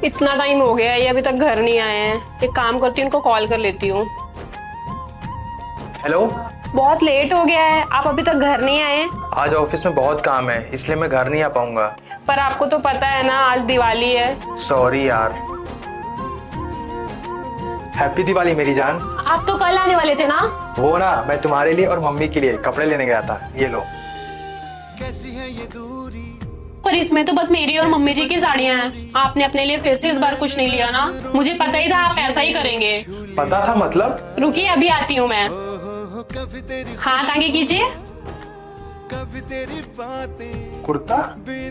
इतना टाइम हो गया है, ये अभी तक घर नहीं आए हैं। एक काम करती हूँ, उनको कॉल कर लेती हूँ। हेलो। बहुत लेट हो गया है, आप अभी तक घर नहीं आए हैं। आज ऑफिस में बहुत काम है, इसलिए मैं घर नहीं आ पाऊंगा। पर आपको तो पता है ना, आज दिवाली है। सॉरी यार। हैप्पी दिवाली मेरी जान। आप तो कल आने वाले थे ना। वो ना, मैं तुम्हारे लिए और मम्मी के लिए कपड़े लेने गया था। ये लो। पर इसमें तो बस मेरी और मम्मी जी की साड़ियाँ हैं। आपने अपने लिए फिर से इस बार कुछ नहीं लिया ना। मुझे पता ही था आप ऐसा ही करेंगे। पता था मतलब? रुकिए, अभी आती हूँ मैं। हाथ आगे कीजिए। कुर्ता?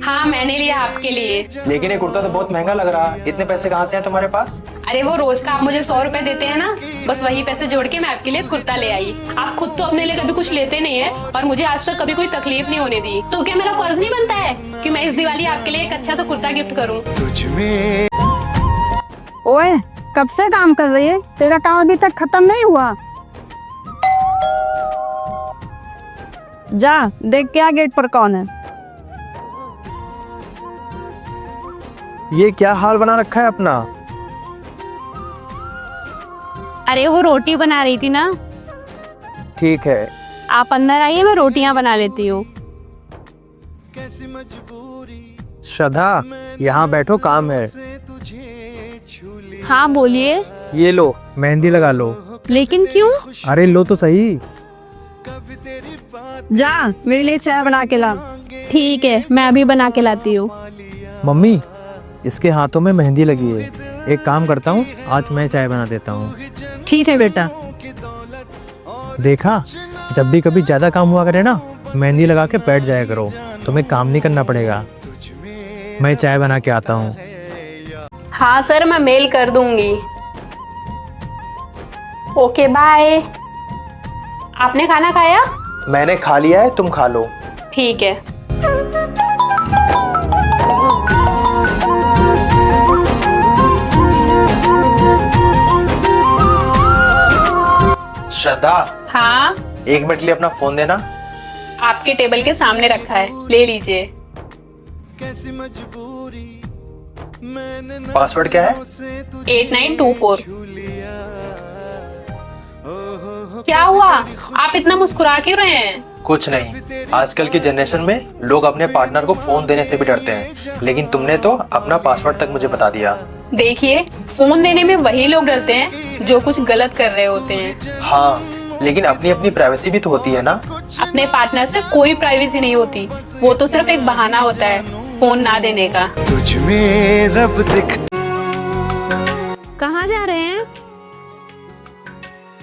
हाँ, मैंने लिया आपके लिए। लेकिन ये कुर्ता तो बहुत महंगा लग रहा है। इतने पैसे कहाँ से हैं तुम्हारे पास? अरे वो रोज का आप मुझे 100 रुपए देते हैं ना, बस वही पैसे जोड़ के मैं आपके लिए कुर्ता ले आई। आप खुद तो अपने लिए कभी कुछ लेते नहीं है और मुझे आज तक कभी कोई तकलीफ नहीं होने दी। तो क्या मेरा फर्ज नहीं बनता है कि मैं इस दिवाली आपके लिए एक अच्छा सा कुर्ता गिफ्ट करूं? ओए, कब से काम कर रही है? तेरा काम अभी तक खत्म नहीं हुआ। जा देख क्या गेट पर कौन है। ये क्या हाल बना रखा है अपना? अरे वो रोटी बना रही थी ना। ठीक है। आप अंदर आइए, मैं रोटियां बना लेती हूँ। श्रद्धा, यहाँ बैठो, काम है। हाँ बोलिए। ये लो, मेहंदी लगा लो। लेकिन क्यों? अरे लो तो सही। जा मेरे लिए चाय बना के ला। ठीक है, मैं अभी बना के लाती हूँ। मम्मी, इसके हाथों में मेहंदी लगी है। एक काम करता हूँ, आज मैं चाय बना देता हूँ। ठीक है बेटा। देखा, जब भी कभी ज्यादा काम हुआ करे ना, मेहंदी लगा के बैठ जाया करो। तुम्हें काम नहीं करना पड़ेगा। मैं चाय बना के आता हूँ। हाँ सर, मैं मेल कर दूंगी। Okay bye. आपने खाना खाया? मैंने खा लिया है, तुम खा लो। ठीक है। श्रद्धा, हाँ, 1 मिनट लिए अपना फोन देना। आपके टेबल के सामने रखा है, ले लीजिए। पासवर्ड क्या है? 8924। क्या हुआ? आप इतना मुस्कुरा क्यों रहे हैं? कुछ नहीं, आजकल की जनरेशन में लोग अपने पार्टनर को फोन देने से भी डरते हैं, लेकिन तुमने तो अपना पासवर्ड तक मुझे बता दिया। देखिए, फोन देने में वही लोग डरते हैं जो कुछ गलत कर रहे होते हैं। हाँ, लेकिन अपनी अपनी प्राइवेसी भी तो होती है ना। अपने पार्टनर से कोई प्राइवेसी नहीं होती, वो तो सिर्फ एक बहाना होता है फोन ना देने का। तुझ में रब दिख। कहाँ जा रहे हैं?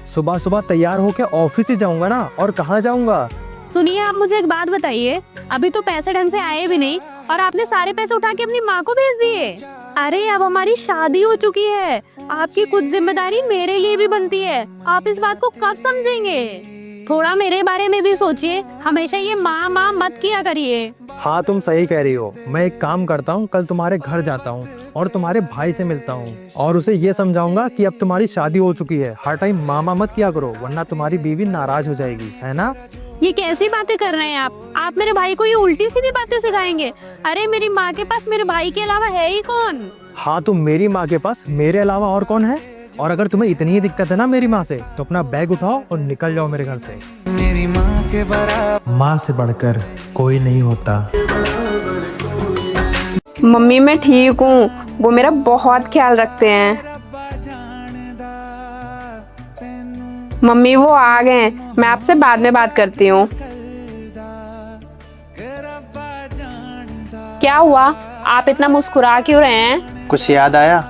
सुबह सुबह तैयार होके ऑफिस ही जाऊंगा ना, और कहाँ जाऊंगा? सुनिए, आप मुझे एक बात बताइए। अभी तो पैसे ढंग से आए भी नहीं और आपने सारे पैसे उठा के अपनी माँ को भेज दिए। अरे अब हमारी शादी हो चुकी है, आपकी कुछ जिम्मेदारी मेरे लिए भी बनती है। आप इस बात को कब समझेंगे? थोड़ा मेरे बारे में भी सोचिए। हमेशा ये माँ माँ मत किया करिए। हाँ, तुम सही कह रही हो। मैं एक काम करता हूँ, कल तुम्हारे घर जाता हूँ और तुम्हारे भाई से मिलता हूँ और उसे ये समझाऊंगा कि अब तुम्हारी शादी हो चुकी है। हर टाइम मामा मत किया करो, वरना तुम्हारी बीवी नाराज हो जाएगी, है ना? ये कैसी बातें कर रहे हैं आप मेरे भाई को ये उल्टी सीधी बातें सिखाएंगे? अरे मेरी माँ के पास मेरे भाई के अलावा है ही कौन? हाँ, तो मेरी माँ के पास मेरे अलावा और कौन है? और अगर तुम्हें इतनी ही दिक्कत है ना मेरी माँ से, तो अपना बैग उठाओ और निकल जाओ मेरे घर से। मेरी माँ के बराबर माँ से बढ़कर कोई नहीं होता। मम्मी, मैं ठीक हूँ, वो मेरा बहुत ख्याल रखते हैं। मम्मी, वो आ गए, मैं आपसे बाद में बात करती हूँ। क्या हुआ? आप इतना मुस्कुरा क्यों रहे हैं? कुछ याद आया?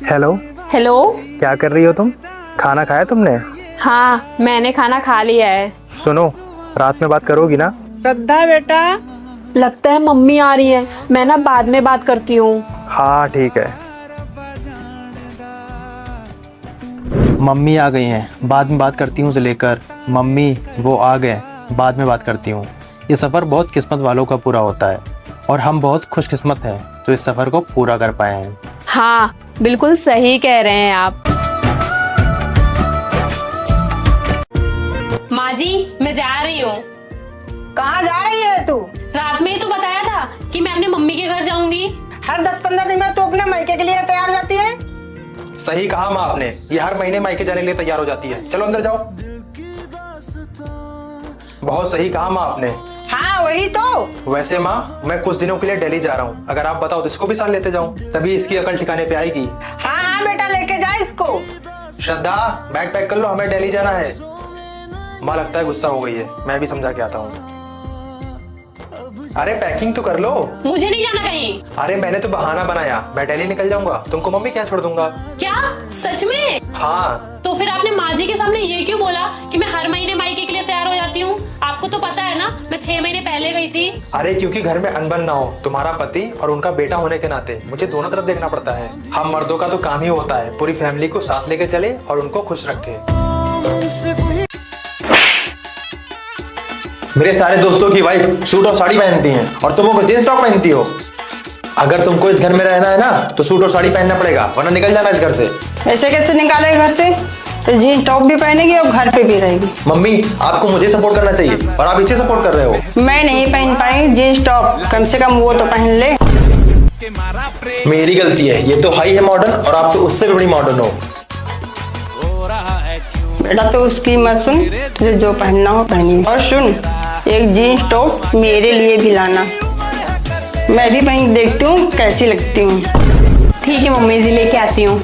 हेलो। हेलो। क्या कर रही हो तुम? खाना खाया तुमने? हाँ, मैंने खाना खा लिया है। सुनो, रात में बात करोगी ना? श्रद्धा बेटा। लगता है मम्मी आ रही है, मैं ना बाद में बात करती हूँ। हाँ ठीक है। मम्मी आ गई हैं, बाद में बात करती हूँ से लेकर मम्मी वो आ गए, बाद में बात करती हूँ। ये सफ़र बहुत किस्मत वालों का पूरा होता है और हम बहुत खुशकिस्मत हैं तो इस सफ़र को पूरा कर पाए हैं। हाँ, बिल्कुल सही कह रहे हैं आप। माँ जी, मैं मैं जा रही हूँ। कहाँ जा रही है तू? रात में ही तो बताया था कि मैं अपने मम्मी के घर जाऊंगी। हर 10-15 दिन में तू अपने मायके के लिए तैयार हो जाती है। सही कहा माँ आपने, ये हर महीने मायके जाने के लिए तैयार हो जाती है। चलो अंदर जाओ। बहुत सही कहा माँ आपने। हाँ वही तो। वैसे माँ, मैं कुछ दिनों के लिए दिल्ली जा रहा हूँ, अगर आप बताओ तो इसको भी साथ लेते जाऊँ, तभी इसकी अकल ठिकाने पे आएगी। हाँ हाँ बेटा, लेके जा इसको। श्रद्धा, बैग पैक कर लो, हमें दिल्ली जाना है। माँ लगता है गुस्सा हो गई है, मैं भी समझा के आता हूँ। अरे पैकिंग तो कर लो। मुझे नहीं जाना कहीं। अरे मैंने तो बहाना बनाया, मैं दिल्ली निकल जाऊंगा, तुमको मम्मी क्या छोड़ दूंगा। क्या सच में? हाँ। तो फिर आपने माँ जी के सामने ये क्यों बोला कि मैं हर महीने मायके के लिए तैयार हो जाती हूँ? आपको तो पता है ना, मैं 6 महीने पहले गई थी। अरे क्योंकि घर में अनबन ना हो, तुम्हारा पति और उनका बेटा होने के नाते मुझे दोनों तरफ देखना पड़ता है। हम मर्दों का तो काम ही होता है पूरी फैमिली को साथ लेके चले और उनको खुश रखे। मेरे सारे दोस्तों की वाइफ सूट और साड़ी पहनती हैं और तुम लोग जींस टॉप पहनती हो। अगर तुमको इस घर में रहना है ना तो सूट और साड़ी पहनना पड़ेगा, वरना निकल जाना इस घर से। ऐसे कैसे निकाले घर से? तो जीन्स टॉप भी पहनेगी और घर पे भी रहेगी। मम्मी, आपको मुझे सपोर्ट करना चाहिए और आप इसे सपोर्ट कर रहे हो। मैं नहीं पहन पाई जीन्स टॉप, कम से कम वो तो पहन ले। मेरी गलती है, ये तो हाई है मॉडर्न और आप तो उससे भी बड़ी मॉडर्न हो। बेटा तो उसकी मत सुन, तुझे जो पहनना हो पहनी। और सुन, एक जीन्स टॉप मेरे लिए भी लाना, मैं भी पहन देखती हूँ कैसी लगती हूँ। ठीक है मम्मी जी, लेके आती हूँ।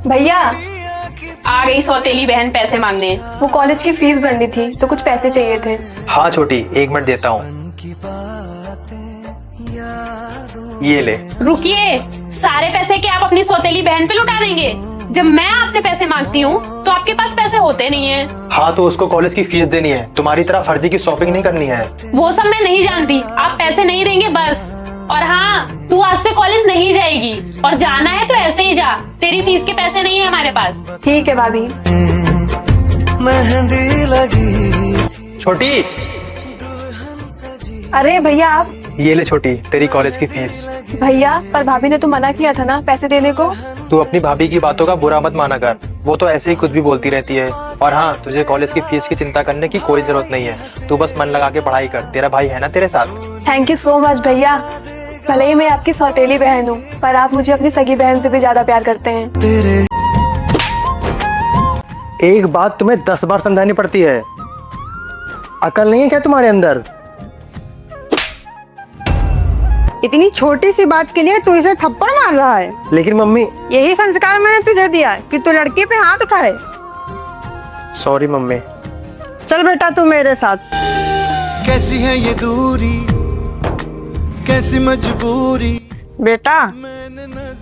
भैया आ गई सौतेली बहन पैसे मांगने। वो कॉलेज की फीस भरनी थी तो कुछ पैसे चाहिए थे। हाँ छोटी, 1 मिनट देता हूँ, ये ले। रुकिए, सारे पैसे क्या आप अपनी सौतेली बहन पे लुटा देंगे? जब मैं आपसे पैसे मांगती हूँ तो आपके पास पैसे होते नहीं हैं। हाँ तो उसको कॉलेज की फीस देनी है, तुम्हारी तरह फर्जी की शॉपिंग नहीं करनी है। वो सब मैं नहीं जानती, आप पैसे नहीं देंगे बस। और हाँ, तू आज से कॉलेज नहीं जाएगी और जाना है तो ऐसे ही जा, तेरी फीस के पैसे नहीं है हमारे पास। ठीक है भाभी। मेहंदी लगी छोटी, अरे भैया आप। ये ले छोटी, तेरी कॉलेज की फीस। भैया पर भाभी ने तो मना किया था ना पैसे देने को। तू अपनी भाभी की बातों का बुरा मत माना कर, वो तो ऐसे ही कुछ भी बोलती रहती है। और हाँ, तुझे कॉलेज की फीस की चिंता करने की कोई जरूरत नहीं है, तू बस मन लगा के पढ़ाई कर, तेरा भाई है ना तेरे साथ। थैंक यू सो मच भैया। भले ही मैं आपकी सौतेली बहन हूँ, पर आप मुझे अपनी सगी बहन से भी ज्यादा प्यार करते हैं। एक बात तुम्हें 10 बार समझानी पड़ती है, अकल नहीं है क्या तुम्हारे अंदर? इतनी छोटी सी बात के लिए तू इसे थप्पड़ मार रहा है। लेकिन मम्मी। यही संस्कार मैंने तुझे दिया है कि तू लड़की पे हाथ उठाए। Sorry mummy. चल बेटा तू मेरे साथ। कैसी है ये दूरी, कैसी मजबूरी। बेटा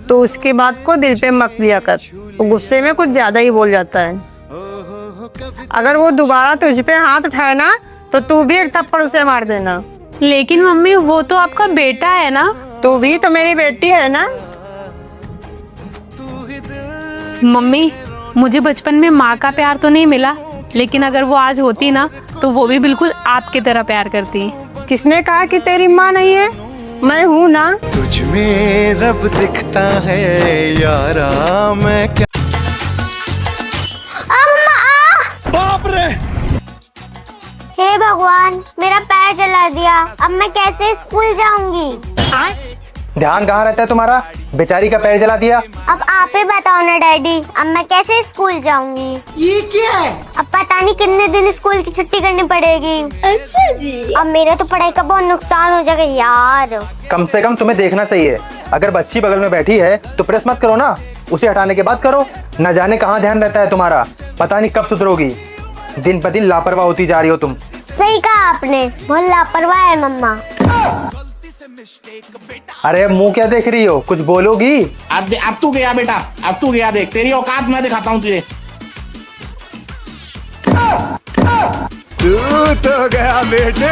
तू उसकी बात को दिल पे मत लिया कर, वो गुस्से में कुछ ज्यादा ही बोल जाता है। अगर वो दोबारा तुझ पे हाथ उठाए ना तो तू भी एक थप्पड़ उसे मार देना। लेकिन मम्मी वो तो आपका बेटा है ना। तू भी तो मेरी बेटी है ना। मम्मी, मुझे बचपन में माँ का प्यार तो नहीं मिला, लेकिन अगर वो आज होती ना तो वो भी बिल्कुल आपकी तरह प्यार करती। किसने कहा कि तेरी माँ नहीं है? मैं हूँ ना। तुझ में रब दिखता है यारा, मैं क्या। बाप रे, हे भगवान, मेरा पैर जला दिया, अब मैं कैसे स्कूल जाऊंगी? ध्यान कहाँ रहता है तुम्हारा? बेचारी का पैर जला दिया। अब आप ही बताओ ना डैडी, अब मैं कैसे स्कूल जाऊंगी? ये क्या है? अब पता नहीं कितने दिन स्कूल की छुट्टी करनी पड़ेगी। अच्छा जी। अब मेरा तो पढ़ाई का बहुत नुकसान हो जाएगा यार। कम से कम तुम्हें देखना चाहिए, अगर बच्ची बगल में बैठी है तो प्रेस मत करो ना, उसे हटाने के बाद करो। न जाने कहाँ ध्यान रहता है तुम्हारा, पता नहीं कब सुधरोगी। दिन ब दिन लापरवाह होती जा रही हो तुम। सही कहा आपने, बहुत लापरवाह है मम्मा। अरे मुंह क्या देख रही हो, कुछ बोलोगी? अब तू गया बेटा, अब तू गया, देख तेरी औकात मैं दिखाता हूँ तुझे। तू तो गया बेटे।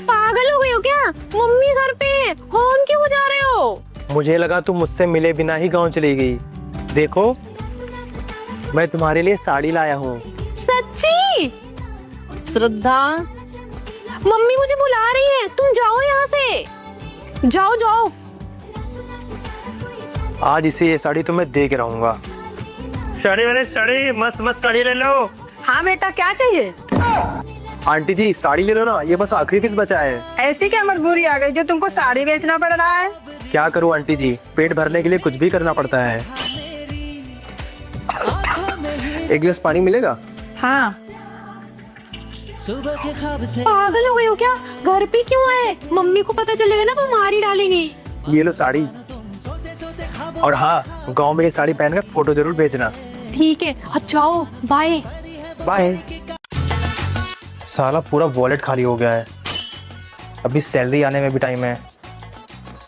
पागल हो गई हो क्या? मम्मी घर पे, हॉर्न क्यों बजा रहे हो? मुझे लगा तुम मुझसे मिले बिना ही गांव चली गई। देखो, मैं तुम्हारे लिए साड़ी लाया हूँ। सच्ची? श्रद्धा, मम्मी मुझे बुला रही है, तुम जाओ यहाँ से, जाओ जाओ। आज इसे ये साड़ी तो मैं दे के रहूंगा। साड़ी वाले साड़ी, मस्त मस्त साड़ी ले लो। हाँ बेटा, क्या चाहिए? आंटी जी साड़ी ले लो ना, ये बस आखिरी पीस बचा है। ऐसी क्या मजबूरी आ गई जो तुमको साड़ी बेचना पड़ रहा है? क्या करूं आंटी जी, पेट भरने के लिए कुछ भी करना पड़ता है। एक गिलास पानी मिलेगा? हाँ। पागल हो गई हो क्या? घर पे क्यों आए? मम्मी को पता चलेगा ना तो मार ही डालेंगी। ये लो साड़ी, और हाँ गांव में ये साड़ी पहनकर फोटो जरूर भेजना। ठीक है, अच्छा बाय बाय। साला पूरा वॉलेट खाली हो गया है, अभी सैलरी आने में भी टाइम है,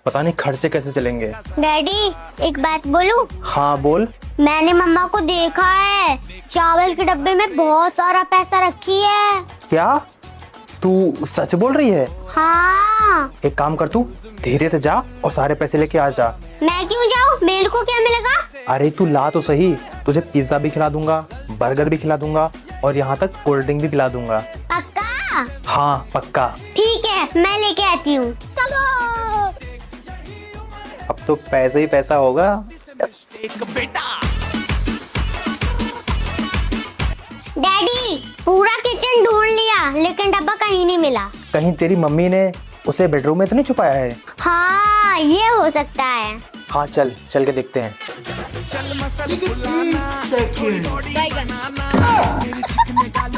पता नहीं खर्चे कैसे चलेंगे। डैडी एक बात बोलूं? हाँ बोल। मैंने मम्मा को देखा है, चावल के डब्बे में बहुत सारा पैसा रखी है। क्या तू सच बोल रही है? हाँ। एक काम कर, तू धीरे से जा और सारे पैसे लेके आ जा। मैं क्यों जाऊँ? मेरे को क्या मिलेगा? अरे तू ला तो सही, तुझे पिज्जा भी खिला दूंगा, बर्गर भी खिला दूंगा और यहाँ तक कोल्ड ड्रिंक भी पिला दूंगा। पक्का? हाँ पक्का। ठीक है, मैं लेके आती हूँ। चलो। अब तो पैसा ही पैसा होगा। डैडी पूरा किचन ढूंढ लिया लेकिन डब्बा कहीं नहीं मिला। कहीं तेरी मम्मी ने उसे बेडरूम में तो नहीं छुपाया है? हाँ ये हो सकता है। हाँ चल चल के देखते हैं।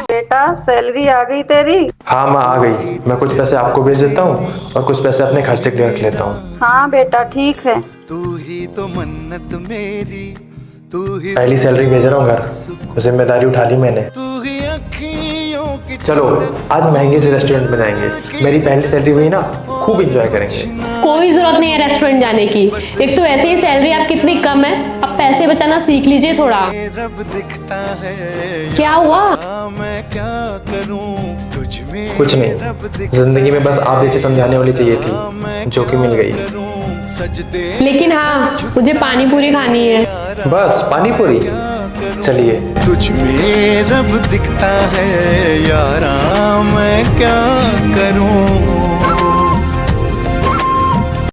बेटा सैलरी आ गई तेरी? हाँ माँ आ गई, मैं कुछ पैसे आपको भेज देता हूँ और कुछ पैसे अपने खर्चे के लिए रख लेता हूँ। हाँ बेटा ठीक है। तू ही तो मन्नत मेरी, तू ही पहली सैलरी भेज रहा हूँ घर, जिम्मेदारी उठा ली मैंने। तू ही अखियों की चलो आज महंगे से रेस्टोरेंट में जाएंगे, मेरी पहली सैलरी हुई ना, खूब एंजॉय करेंगे। कोई जरूरत नहीं है रेस्टोरेंट जाने की, एक तो ऐसे ही सैलरी आप कितनी कम है, अब पैसे बचाना सीख लीजिए थोड़ा। रब दिखता है। क्या हुआ? मैं क्या करूं तुझ में? कुछ नहीं, जिंदगी में बस आप जैसे समझाने वाली चाहिए थी, जो कि मिल गई। सजदे लेकिन हाँ मुझे पानी पूरी खानी है। बस पानी पूरी, चलिए। तुझ में रब दिखता है यारा, मैं क्या करूं?